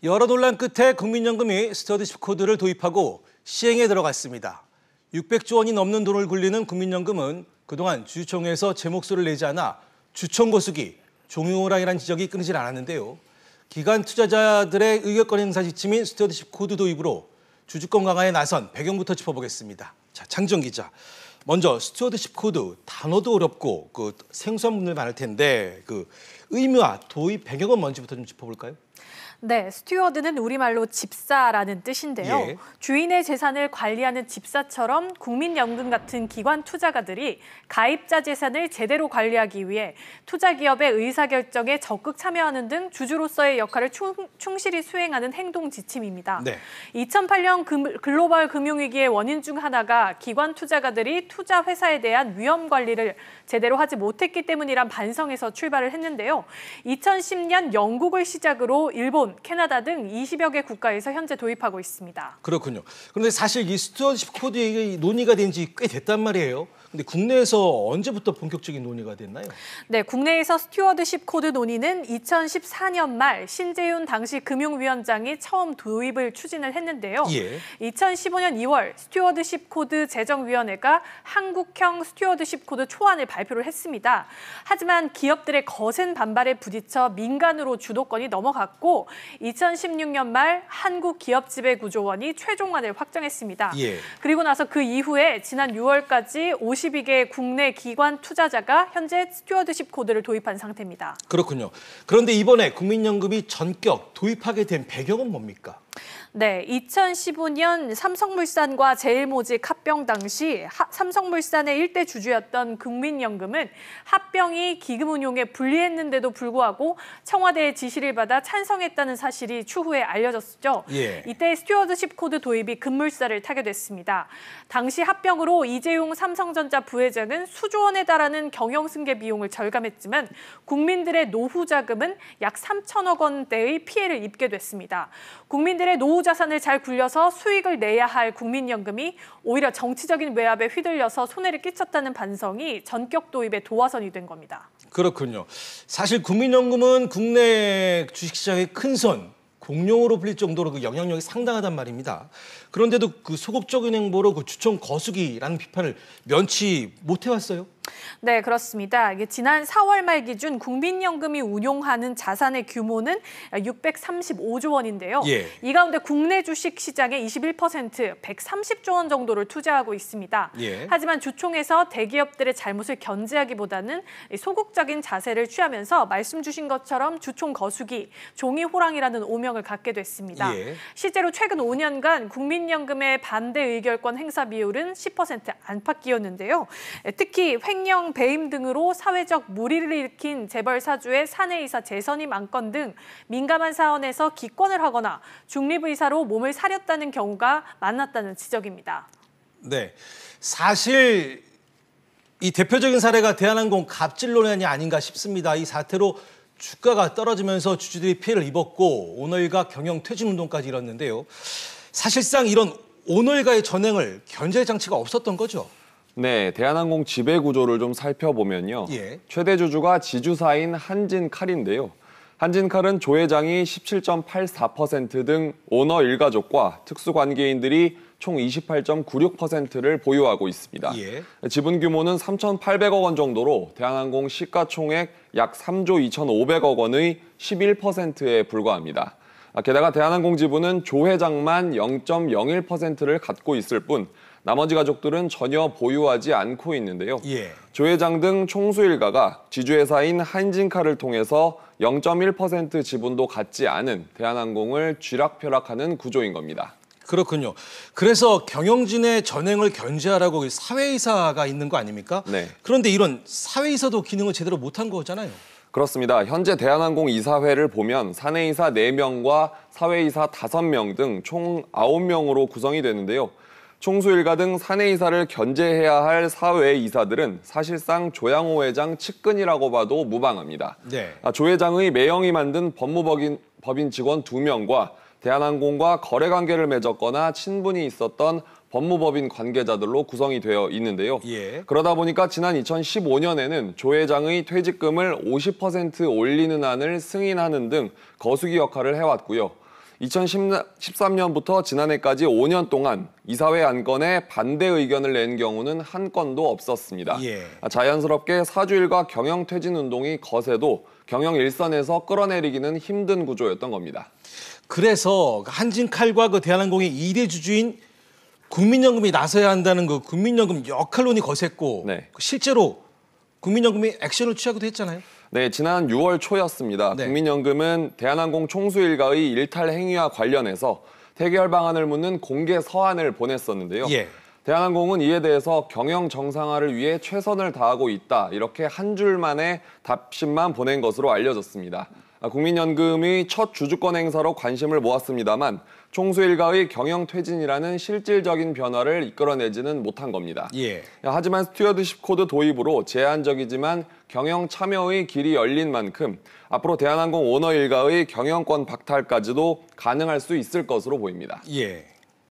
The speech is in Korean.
여러 논란 끝에 국민연금이 스튜어드십 코드를 도입하고 시행에 들어갔습니다. 600조 원이 넘는 돈을 굴리는 국민연금은 그동안 주주총회에서 제 목소리를 내지 않아 주총 거수기, 종이호랑이라는 지적이 끊이질 않았는데요. 기관 투자자들의 의결권 행사 지침인 스튜어드십 코드 도입으로 주주권 강화에 나선 배경부터 짚어보겠습니다. 자, 장지영 기자. 먼저 스튜어드십 코드 단어도 어렵고 생소한 분들 많을 텐데 의미와 도입 배경은 뭔지부터 좀 짚어볼까요? 네, 스튜어드는 우리말로 집사라는 뜻인데요. 예. 주인의 재산을 관리하는 집사처럼 국민연금 같은 기관 투자가들이 가입자 재산을 제대로 관리하기 위해 투자기업의 의사결정에 적극 참여하는 등 주주로서의 역할을 충실히 수행하는 행동 지침입니다. 네. 2008년 글로벌 금융위기의 원인 중 하나가 기관 투자가들이 투자 회사에 대한 위험 관리를 제대로 하지 못했기 때문이란 반성에서 출발을 했는데요. 2010년 영국을 시작으로 일본, 캐나다 등 20여 개 국가에서 현재 도입하고 있습니다. 그렇군요. 그런데 사실 이 스튜어드십 코드의 논의가 된 지 꽤 됐단 말이에요. 근데 국내에서 언제부터 본격적인 논의가 됐나요? 네, 국내에서 스튜어드십 코드 논의는 2014년 말 신재윤 당시 금융위원장이 처음 도입을 추진을 했는데요. 예. 2015년 2월 스튜어드십 코드 제정위원회가 한국형 스튜어드십 코드 초안을 발표를 했습니다. 하지만 기업들의 거센 반발에 부딪혀 민간으로 주도권이 넘어갔고 2016년 말 한국기업지배구조원이 최종안을 확정했습니다. 예. 그리고 나서 그 이후에 지난 6월까지 52개 국내 기관 투자자가 현재 스튜어드십 코드를 도입한 상태입니다. 그렇군요. 그런데 이번에 국민연금이 전격 도입하게 된 배경은 뭡니까? 네, 2015년 삼성물산과 제일모직 합병 당시 삼성물산의 일대 주주였던 국민연금은 합병이 기금 운용에 불리했는데도 불구하고 청와대의 지시를 받아 찬성했다는 사실이 추후에 알려졌죠. 예. 이때 스튜어드십 코드 도입이 급물살을 타게 됐습니다. 당시 합병으로 이재용 삼성전자 부회장은 수조 원에 달하는 경영승계 비용을 절감했지만 국민들의 노후 자금은 약 3천억 원대의 피해를 입게 됐습니다. 국민들의 노후 자산을 잘 굴려서 수익을 내야 할 국민연금이 오히려 정치적인 외압에 휘둘려서 손해를 끼쳤다는 반성이 전격 도입의 도화선이 된 겁니다. 그렇군요. 사실 국민연금은 국내 주식시장의 큰손, 공룡으로 불릴 정도로 영향력이 상당하단 말입니다. 그런데도 소극적인 행보로 주총 거수기라는 비판을 면치 못해왔어요? 네, 그렇습니다. 지난 4월 말 기준 국민연금이 운용하는 자산의 규모는 635조 원인데요. 예. 이 가운데 국내 주식 시장의 21%, 130조 원 정도를 투자하고 있습니다. 예. 하지만 주총에서 대기업들의 잘못을 견제하기보다는 소극적인 자세를 취하면서 말씀 주신 것처럼 주총 거수기, 종이 호랑이라는 오명을 갖게 됐습니다. 예. 실제로 최근 5년간 국민연금의 반대 의결권 행사 비율은 10% 안팎이었는데요. 특히 횡령, 배임 등으로 사회적 물의를 일으킨 재벌 사주의 사내이사 재선임 안건 등 민감한 사안에서 기권을 하거나 중립의사로 몸을 사렸다는 경우가 많았다는 지적입니다. 네, 사실 이 대표적인 사례가 대한항공 갑질 논란이 아닌가 싶습니다. 이 사태로 주가가 떨어지면서 주주들이 피해를 입었고 오너일가 경영 퇴진 운동까지 일었는데요. 사실상 이런 오너일가의 전횡을 견제할 장치가 없었던 거죠. 네, 대한항공 지배 구조를 좀 살펴보면요. 예. 최대 주주가 지주사인 한진칼인데요. 한진칼은 조 회장이 17.84% 등 오너 일가족과 특수관계인들이 총 28.96%를 보유하고 있습니다. 예. 지분 규모는 3,800억 원 정도로 대한항공 시가총액 약 3조 2,500억 원의 11%에 불과합니다. 게다가 대한항공 지분은 조 회장만 0.01%를 갖고 있을 뿐 나머지 가족들은 전혀 보유하지 않고 있는데요. 예. 조 회장 등 총수 일가가 지주회사인 한진칼을 통해서 0.1% 지분도 갖지 않은 대한항공을 쥐락펴락하는 구조인 겁니다. 그렇군요. 그래서 경영진의 전횡을 견제하라고 사회이사가 있는 거 아닙니까? 네. 그런데 이런 사회이사도 기능을 제대로 못한 거잖아요. 그렇습니다. 현재 대한항공 이사회를 보면 사내이사 4명과 사회이사 5명 등 총 9명으로 구성이 되는데요. 총수 일가 등 사내이사를 견제해야 할 사외이사들은 사실상 조양호 회장 측근이라고 봐도 무방합니다. 네. 조 회장의 매형이 만든 법인 직원 2명과 대한항공과 거래관계를 맺었거나 친분이 있었던 법무법인 관계자들로 구성이 되어 있는데요. 예. 그러다 보니까 지난 2015년에는 조 회장의 퇴직금을 50% 올리는 안을 승인하는 등 거수기 역할을 해왔고요. 2013년부터 지난해까지 5년 동안 이사회 안건에 반대 의견을 낸 경우는 한 건도 없었습니다. 예. 자연스럽게 사주일가 경영 퇴진 운동이 거세도 경영 일선에서 끌어내리기는 힘든 구조였던 겁니다. 그래서 한진칼과 그 대한항공의 2대 주주인 국민연금이 나서야 한다는 그 국민연금 역할론이 거셌고 네. 실제로 국민연금이 액션을 취하기도 했잖아요. 네, 지난 6월 초였습니다. 네. 국민연금은 대한항공 총수 일가의 일탈 행위와 관련해서 태결 방안을 묻는 공개 서한을 보냈었는데요. 예. 대한항공은 이에 대해서 경영 정상화를 위해 최선을 다하고 있다. 이렇게 한 줄만의 답신만 보낸 것으로 알려졌습니다. 국민연금의 첫 주주권 행사로 관심을 모았습니다만 총수 일가의 경영 퇴진이라는 실질적인 변화를 이끌어내지는 못한 겁니다. 예. 하지만 스튜어드십 코드 도입으로 제한적이지만 경영 참여의 길이 열린 만큼 앞으로 대한항공 오너 일가의 경영권 박탈까지도 가능할 수 있을 것으로 보입니다. 예.